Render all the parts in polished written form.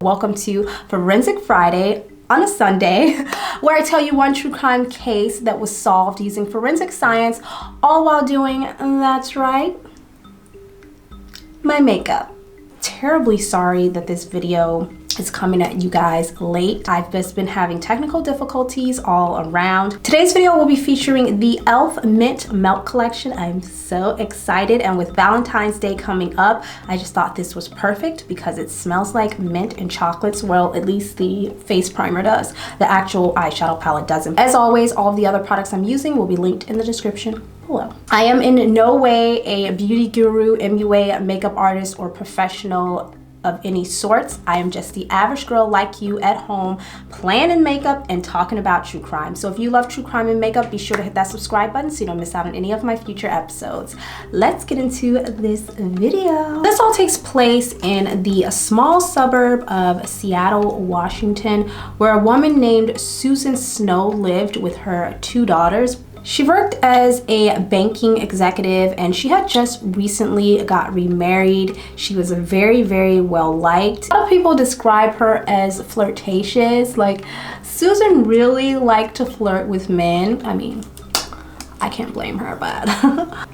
Welcome to Forensic Friday on a Sunday, where I tell you one true crime case that was solved using forensic science, all while doing, that's right, my makeup. Terribly sorry that this video is coming at you guys late. I've just been having technical difficulties all around. Today's video will be featuring the e.l.f. Mint Melt Collection. I'm so excited, and with Valentine's Day coming up, I just thought this was perfect because it smells like mint and chocolates. Well, at least the face primer does. The actual eyeshadow palette doesn't. As always, all of the other products I'm using will be linked in the description below. I am in no way a beauty guru, MUA, makeup artist, or professional of any sorts. I am just the average girl like you at home, planning makeup and talking about true crime. So if you love true crime and makeup, be sure to hit that subscribe button so you don't miss out on any of my future episodes. Let's get into this video. This all takes place in the small suburb of Seattle, Washington, where a woman named Susan Snow lived with her two daughters. She worked as a banking executive and she had just recently got remarried. She was very, very well liked. A lot of people describe her as flirtatious. Like, Susan really liked to flirt with men. I mean, I can't blame her, but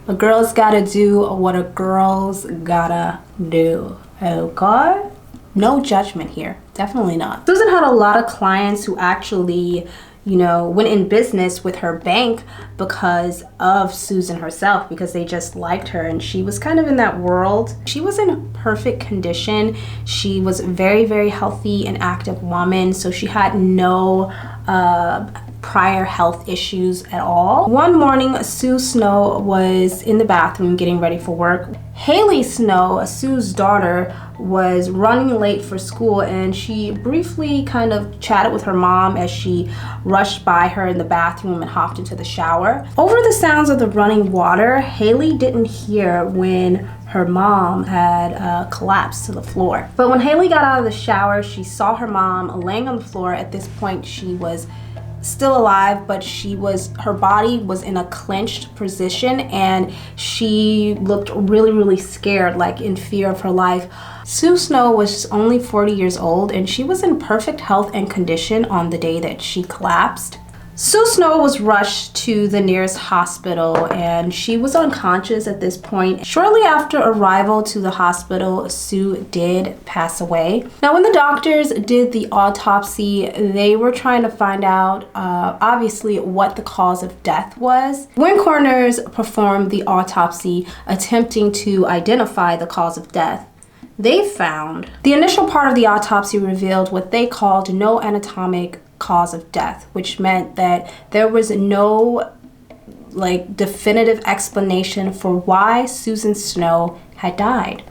a girl's gotta do what a girl's gotta do. Okay? No judgment here, definitely not. Susan had a lot of clients who actually, you know, went in business with her bank because of Susan herself, because they just liked her and she was kind of in that world. She was in perfect condition. She was a very, very healthy and active woman, so she had no prior health issues at all. One morning, Sue Snow was in the bathroom getting ready for work. Haley Snow, Sue's daughter, was running late for school, and she briefly kind of chatted with her mom as she rushed by her in the bathroom and hopped into the shower. Over the sounds of the running water, Haley didn't hear when her mom had collapsed to the floor. But when Haley got out of the shower, she saw her mom laying on the floor. At this point, she was still alive, but her body was in a clenched position and she looked really, really scared, like in fear of her life. Sue Snow was only 40 years old and she was in perfect health and condition on the day that she collapsed. Sue Snow was rushed to the nearest hospital and she was unconscious at this point. Shortly after arrival to the hospital, Sue did pass away. Now, when the doctors did the autopsy, they were trying to find out, obviously, what the cause of death was. When coroners performed the autopsy, attempting to identify the cause of death, they found the initial part of the autopsy revealed what they called no anatomic cause of death, which meant that there was no definitive explanation for why Susan Snow had died.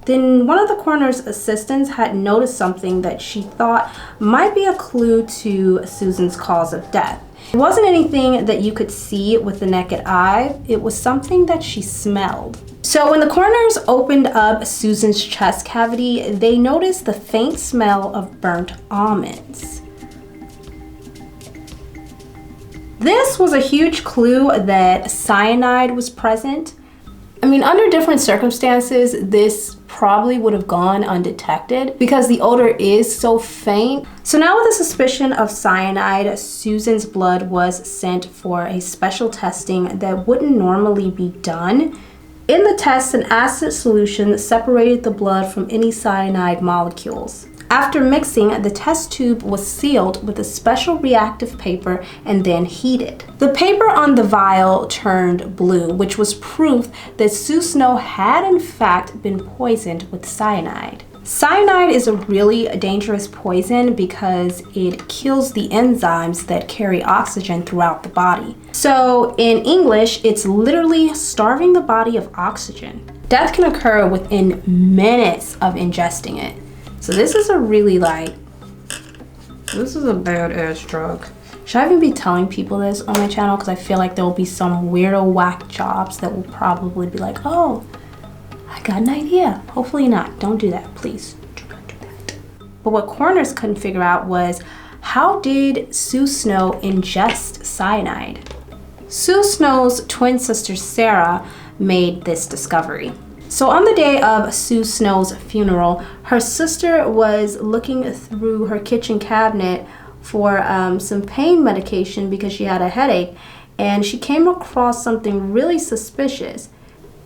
Then one of the coroner's assistants had noticed something that she thought might be a clue to Susan's cause of death. It wasn't anything that you could see with the naked eye. It was something that she smelled. So when the coroners opened up Susan's chest cavity, they noticed the faint smell of burnt almonds. This was a huge clue that cyanide was present. I mean, under different circumstances, this probably would have gone undetected because the odor is so faint. So now with the suspicion of cyanide, Susan's blood was sent for a special testing that wouldn't normally be done. In the test, an acid solution separated the blood from any cyanide molecules. After mixing, the test tube was sealed with a special reactive paper and then heated. The paper on the vial turned blue, which was proof that Sue Snow had in fact been poisoned with cyanide. Cyanide is a really dangerous poison because it kills the enzymes that carry oxygen throughout the body. So in English, it's literally starving the body of oxygen. Death can occur within minutes of ingesting it. So this is a really this is a badass drug. Should I even be telling people this on my channel? Because I feel like there will be some weirdo whack jobs that will probably be like, oh, I got an idea. Hopefully not. Don't do that, please. Do not do that. But what coroners couldn't figure out was, how did Sue Snow ingest cyanide? Sue Snow's twin sister Sarah made this discovery. So on the day of Sue Snow's funeral, her sister was looking through her kitchen cabinet for some pain medication because she had a headache, and she came across something really suspicious.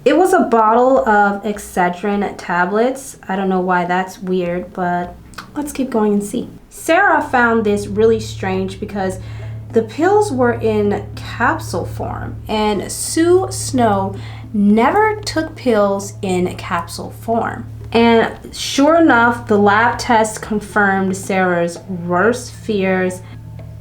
It was a bottle of Excedrin tablets. I don't know why that's weird, but let's keep going and see. Sarah found this really strange because the pills were in capsule form, and Sue Snow never took pills in capsule form. And sure enough, the lab test confirmed Sarah's worst fears.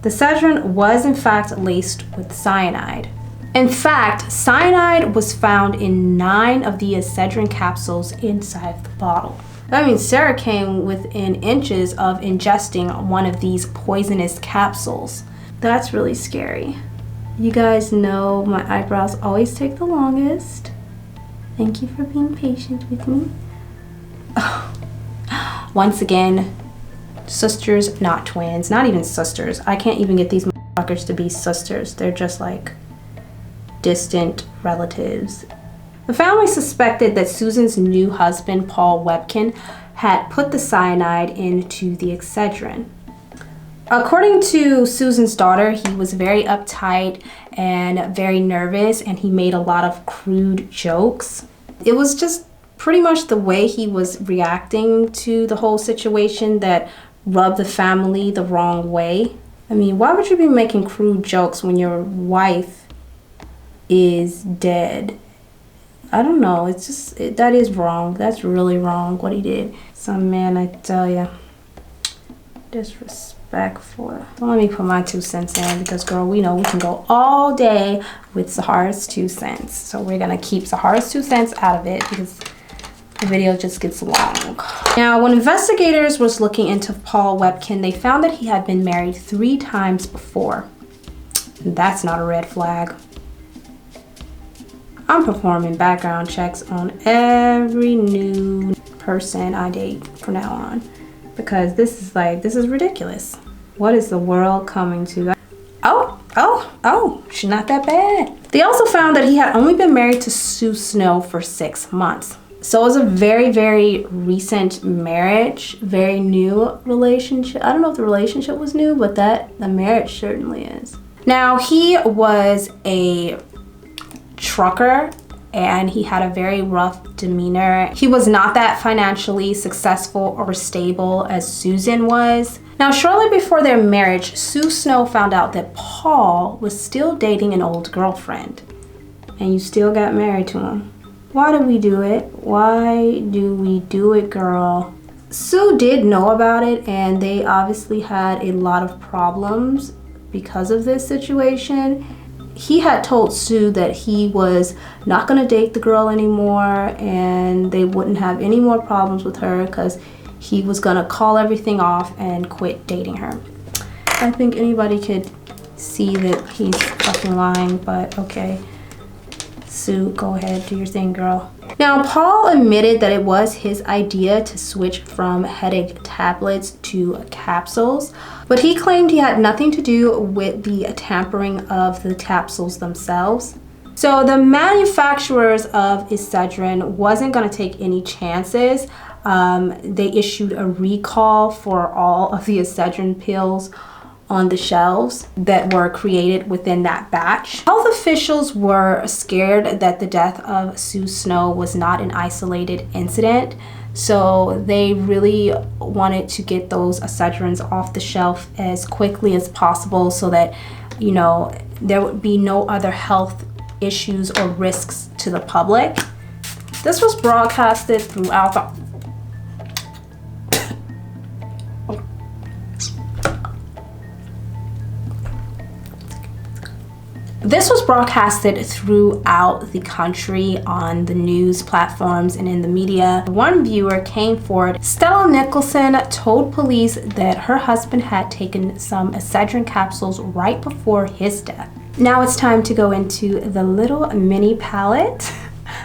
The Excedrin was in fact laced with cyanide. In fact, cyanide was found in 9 of the Excedrin capsules inside the bottle. That means Sarah came within inches of ingesting one of these poisonous capsules. That's really scary. You guys know my eyebrows always take the longest. Thank you for being patient with me. Once again, sisters, not twins, not even sisters. I can't even get these motherfuckers to be sisters. They're just like distant relatives. The family suspected that Susan's new husband, Paul Webkin, had put the cyanide into the Excedrin. According to Susan's daughter, he was very uptight and very nervous, and he made a lot of crude jokes. It was just pretty much the way he was reacting to the whole situation that rubbed the family the wrong way. I mean, why would you be making crude jokes when your wife is dead? I don't know. It's just, that is wrong. That's really wrong what he did. Some man, I tell ya. Disrespectful. Don't let me put my 2 cents in because, girl, we know we can go all day with Zahara's 2 cents. So we're going to keep Zahara's 2 cents out of it because the video just gets long. Now, when investigators was looking into Paul Webkin, they found that he had been married 3 times before. And that's not a red flag. I'm performing background checks on every new person I date from now on. Because this is ridiculous. What is the world coming to? Oh, she's not that bad. They also found that he had only been married to Sue Snow for 6 months. So it was a very, very recent marriage, very new relationship. I don't know if the relationship was new, but the marriage certainly is. Now, he was a trucker and he had a very rough demeanor. He was not that financially successful or stable as Susan was. Now, shortly before their marriage, Sue Snow found out that Paul was still dating an old girlfriend. And you still got married to him. Why did we do it? Why do we do it, girl? Sue did know about it, and they obviously had a lot of problems because of this situation. He had told Sue that he was not going to date the girl anymore and they wouldn't have any more problems with her because he was going to call everything off and quit dating her. I think anybody could see that he's fucking lying, but okay. Sue, go ahead, do your thing, girl. Now, Paul admitted that it was his idea to switch from headache tablets to capsules, but he claimed he had nothing to do with the tampering of the capsules themselves. So the manufacturers of Excedrin wasn't going to take any chances. They issued a recall for all of the Excedrin pills on the shelves that were created within that batch. Health officials were scared that the death of Sue Snow was not an isolated incident, so they really wanted to get those Excedrins off the shelf as quickly as possible so that, you know, there would be no other health issues or risks to the public. This was broadcasted throughout the This was broadcasted throughout the country on the news platforms and in the media. One viewer came forward. Stella Nickell told police that her husband had taken some Excedrin capsules right before his death. Now it's time to go into the little mini palette.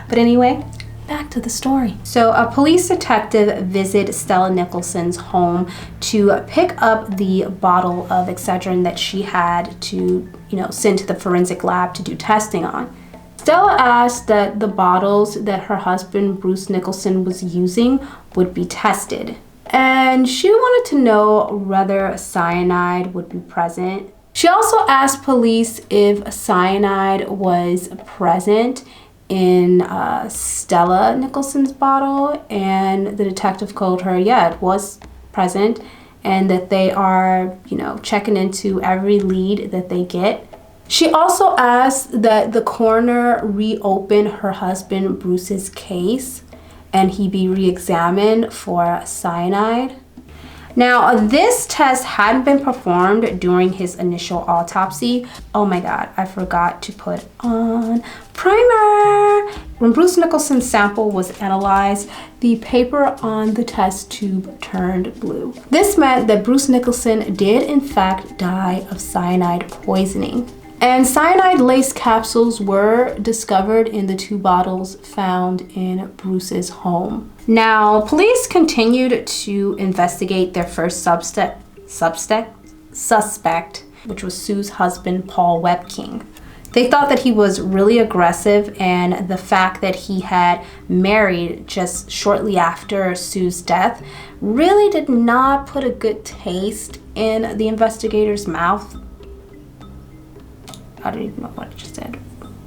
But anyway, back to the story. So a police detective visited Stella Nickell's home to pick up the bottle of Excedrin that she had to, you know, send to the forensic lab to do testing on. Stella asked that the bottles that her husband Bruce Nicholson was using would be tested. And she wanted to know whether cyanide would be present. She also asked police if cyanide was present in Stella Nicholson's bottle, and the detective told her, yeah, it was present, and that they are, checking into every lead that they get. She also asked that the coroner reopen her husband Bruce's case and he be re-examined for cyanide. Now, this test hadn't been performed during his initial autopsy. Oh my God, I forgot to put on primer. When Bruce Nicholson's sample was analyzed, the paper on the test tube turned blue. This meant that Bruce Nicholson did in fact die of cyanide poisoning. And cyanide-laced capsules were discovered in the 2 bottles found in Bruce's home. Now, police continued to investigate their first suspect, which was Sue's husband, Paul Webking. They thought that he was really aggressive, and the fact that he had married just shortly after Sue's death really did not put a good taste in the investigator's mouth. I don't even know what I just said.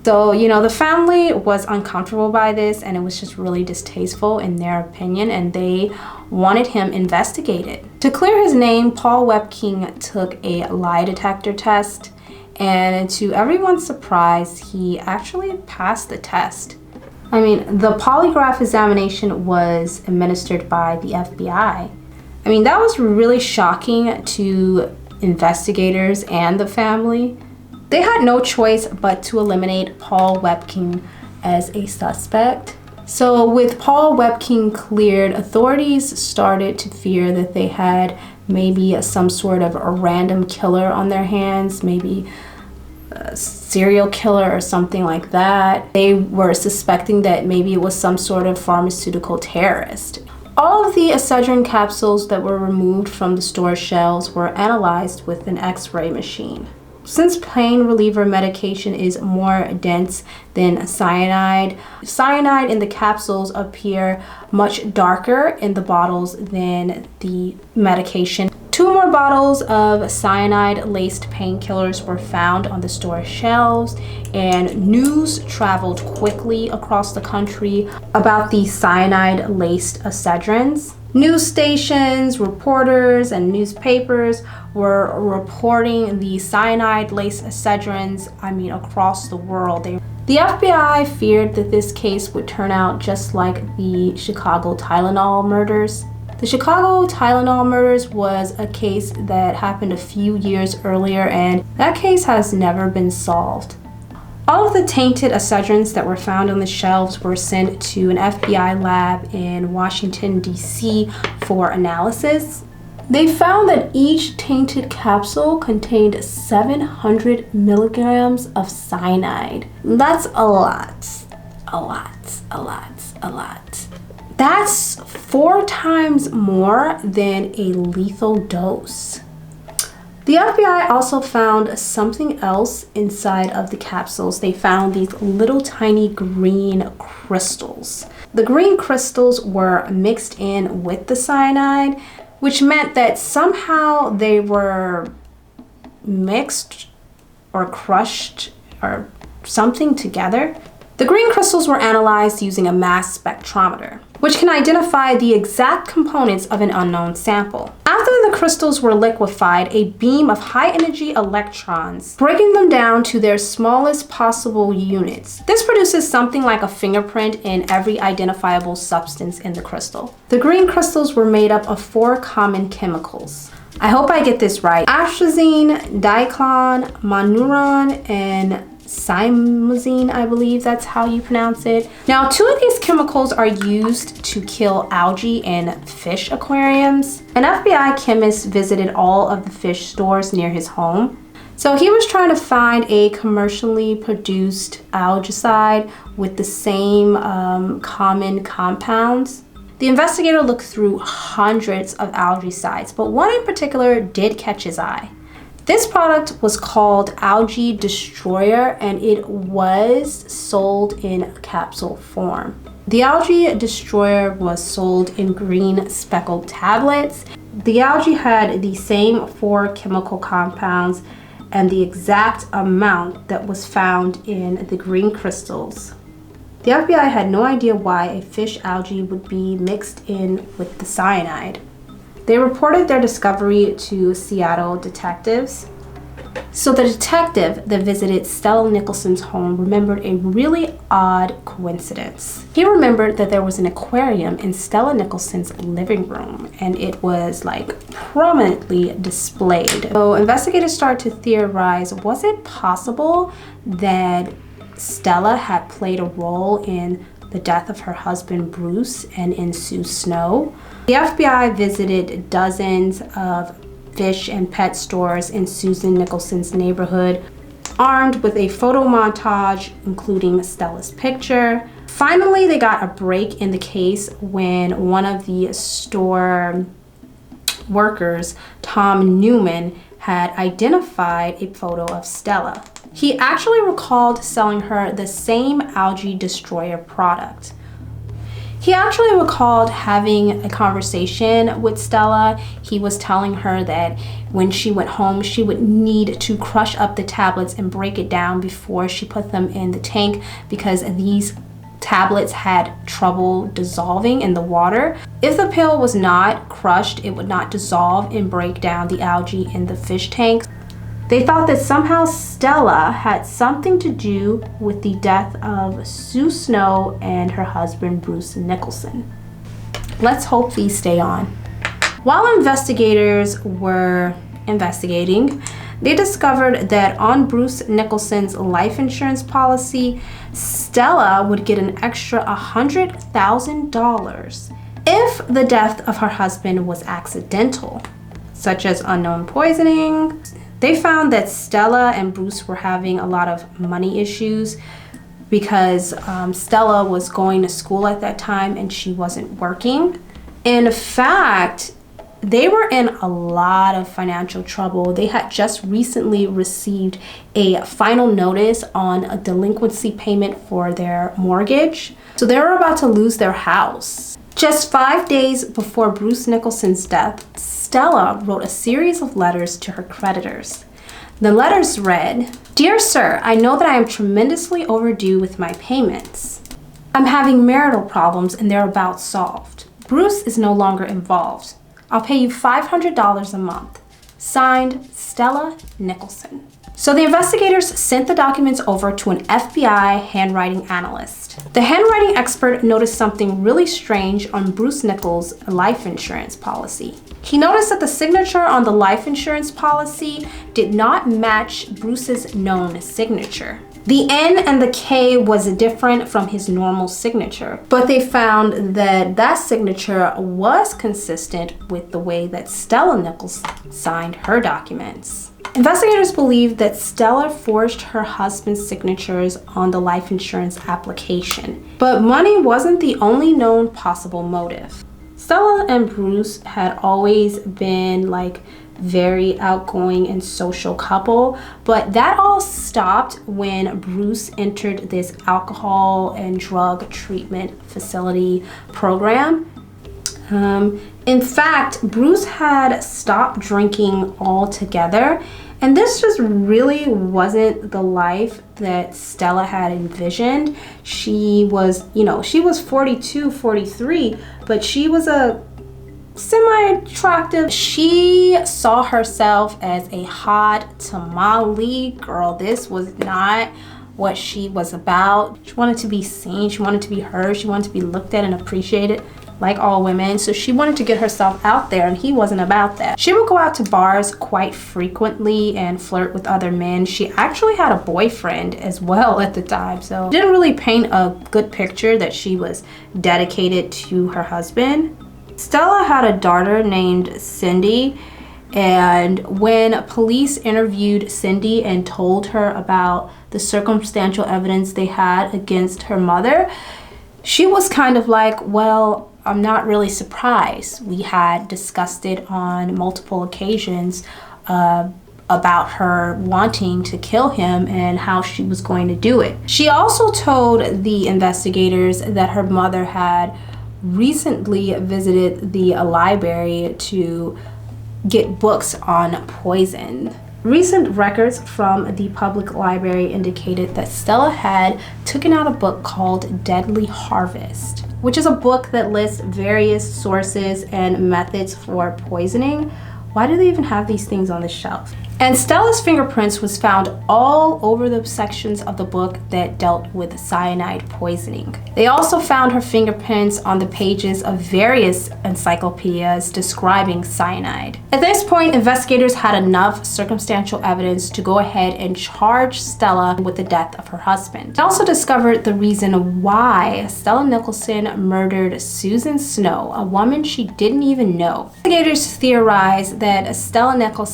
So, the family was uncomfortable by this, and it was just really distasteful in their opinion, and they wanted him investigated. To clear his name, Paul Webking took a lie detector test, and to everyone's surprise, he actually passed the test. The polygraph examination was administered by the FBI. That was really shocking to investigators and the family. They had no choice but to eliminate Paul Webking as a suspect. So with Paul Webking cleared, authorities started to fear that they had maybe some sort of a random killer on their hands, maybe a serial killer or something like that. They were suspecting that maybe it was some sort of pharmaceutical terrorist. All of the Excedrin capsules that were removed from the store shelves were analyzed with an X-ray machine. Since pain reliever medication is more dense than cyanide, cyanide in the capsules appear much darker in the bottles than the medication. 2 more bottles of cyanide-laced painkillers were found on the store shelves, and news traveled quickly across the country about the cyanide-laced Excedrins. News stations, reporters, and newspapers were reporting the cyanide-laced Excedrins, across the world. The FBI feared that this case would turn out just like the Chicago Tylenol murders. The Chicago Tylenol murders was a case that happened a few years earlier, and that case has never been solved. All of the tainted Excedrins that were found on the shelves were sent to an FBI lab in Washington, D.C. for analysis. They found that each tainted capsule contained 700 milligrams of cyanide. That's a lot. That's 4 times more than a lethal dose. The FBI also found something else inside of the capsules. They found these little tiny green crystals. The green crystals were mixed in with the cyanide, which meant that somehow they were mixed or crushed or something together. The green crystals were analyzed using a mass spectrometer, which can identify the exact components of an unknown sample. After the crystals were liquefied, a beam of high-energy electrons, breaking them down to their smallest possible units. This produces something like a fingerprint in every identifiable substance in the crystal. The green crystals were made up of 4 common chemicals. I hope I get this right. Atrazine, diclon, monuron, and cymazine, I believe that's how you pronounce it. Now, 2 of these chemicals are used to kill algae in fish aquariums. An FBI chemist visited all of the fish stores near his home. So he was trying to find a commercially produced algicide with the same common compounds. The investigator looked through hundreds of algicides, but one in particular did catch his eye. This product was called Algae Destroyer, and it was sold in capsule form. The Algae Destroyer was sold in green speckled tablets. The algae had the same 4 chemical compounds and the exact amount that was found in the green crystals. The FBI had no idea why a fish algae would be mixed in with the cyanide. They reported their discovery to Seattle detectives. So the detective that visited Stella Nickell's home remembered a really odd coincidence. He remembered that there was an aquarium in Stella Nickell's living room, and it was like prominently displayed. So investigators started to theorize, was it possible that Stella had played a role in the death of her husband Bruce and in Sue Snow? The FBI visited dozens of fish and pet stores in Susan Nicholson's neighborhood, armed with a photo montage including Stella's picture. Finally, they got a break in the case when one of the store workers, Tom Newman, had identified a photo of Stella. He actually recalled selling her the same Algae Destroyer product. He actually recalled having a conversation with Stella. He was telling her that when she went home, she would need to crush up the tablets and break it down before she put them in the tank because these tablets had trouble dissolving in the water. If the pill was not crushed, it would not dissolve and break down the algae in the fish tanks. They thought that somehow Stella had something to do with the death of Sue Snow and her husband Bruce Nicholson. Let's hope these stay on. While investigators were investigating, they discovered that on Bruce Nicholson's life insurance policy, Stella would get an extra $100,000 if the death of her husband was accidental, such as unknown poisoning. They found that Stella and Bruce were having a lot of money issues because Stella was going to school at that time and she wasn't working. In fact, they were in a lot of financial trouble. They had just recently received a final notice on a delinquency payment for their mortgage. So they were about to lose their house. Just 5 days before Bruce Nicholson's death, Stella wrote a series of letters to her creditors. The letters read, "Dear Sir, I know that I am tremendously overdue with my payments. I'm having marital problems and they're about solved. Bruce is no longer involved. I'll pay you $500 a month. Signed, Stella Nickell." So the investigators sent the documents over to an FBI handwriting analyst. The handwriting expert noticed something really strange on Bruce Nickel's life insurance policy. He noticed that the signature on the life insurance policy did not match Bruce's known signature. The N and the K was different from his normal signature, but they found that that signature was consistent with the way that Stella Nickell signed her documents. Investigators believe that Stella forged her husband's signatures on the life insurance application, but money wasn't the only known possible motive. Stella and Bruce had always been like very outgoing and social couple, but that all stopped when Bruce entered this alcohol and drug treatment facility program. In fact, Bruce had stopped drinking altogether, and this just really wasn't the life that Stella had envisioned. She was, she was 42, 43, but she was a semi-attractive. She saw herself as a hot tamale girl. This was not what she was about. She wanted to be seen, she wanted to be heard, she wanted to be looked at and appreciated like all women. So she wanted to get herself out there, and he wasn't about that. She would go out to bars quite frequently and flirt with other men. She actually had a boyfriend as well at the time, so it didn't really paint a good picture that she was dedicated to her husband. Stella had a daughter named Cindy, and when police interviewed Cindy and told her about the circumstantial evidence they had against her mother, she was kind of like, well, I'm not really surprised. We had discussed it on multiple occasions about her wanting to kill him and how she was going to do it. She also told the investigators that her mother had recently visited the library to get books on poison. Recent records from the public library indicated that Stella had taken out a book called Deadly Harvest, which is a book that lists various sources and methods for poisoning. Why do they even have these things on the shelf? And Stella's fingerprints was found all over the sections of the book that dealt with cyanide poisoning. They also found her fingerprints on the pages of various encyclopedias describing cyanide. At this point, investigators had enough circumstantial evidence to go ahead and charge Stella with the death of her husband. They also discovered the reason why Stella Nickell murdered Susan Snow, a woman she didn't even know. Investigators theorized that Stella Nickell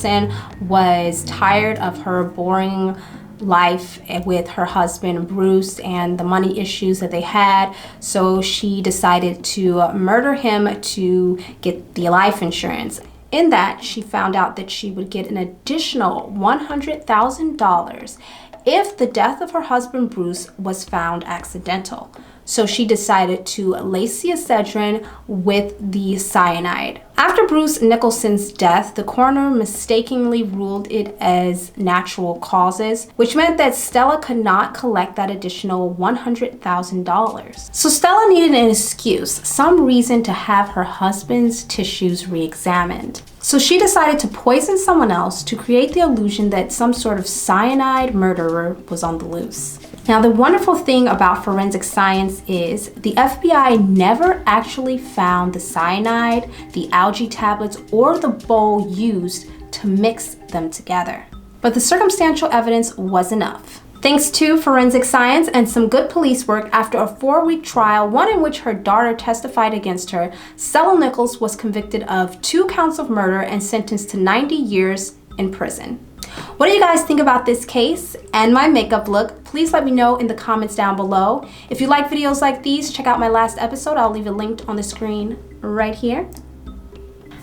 was tired of her boring life with her husband Bruce and the money issues that they had, so she decided to murder him to get the life insurance. In that, she found out that she would get an additional $100,000 if the death of her husband Bruce was found accidental. So she decided to lace the Excedrin with the cyanide. After Bruce Nicholson's death, the coroner mistakenly ruled it as natural causes, which meant that Stella could not collect that additional $100,000. So Stella needed an excuse, some reason to have her husband's tissues re-examined. So she decided to poison someone else to create the illusion that some sort of cyanide murderer was on the loose. Now, the wonderful thing about forensic science is the FBI never actually found the cyanide, the algae tablets, or the bowl used to mix them together. But the circumstantial evidence was enough. Thanks to forensic science and some good police work, after a 4-week trial, one in which her daughter testified against her, Stella Nickell was convicted of 2 counts of murder and sentenced to 90 years in prison. What do you guys think about this case and my makeup look? Please let me know in the comments down below. If you like videos like these, check out my last episode. I'll leave it linked on the screen right here.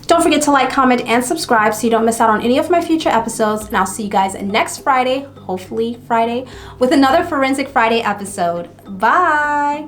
Don't forget to like, comment, and subscribe so you don't miss out on any of my future episodes. And I'll see you guys next Friday, hopefully Friday, with another Forensic Friday episode. Bye!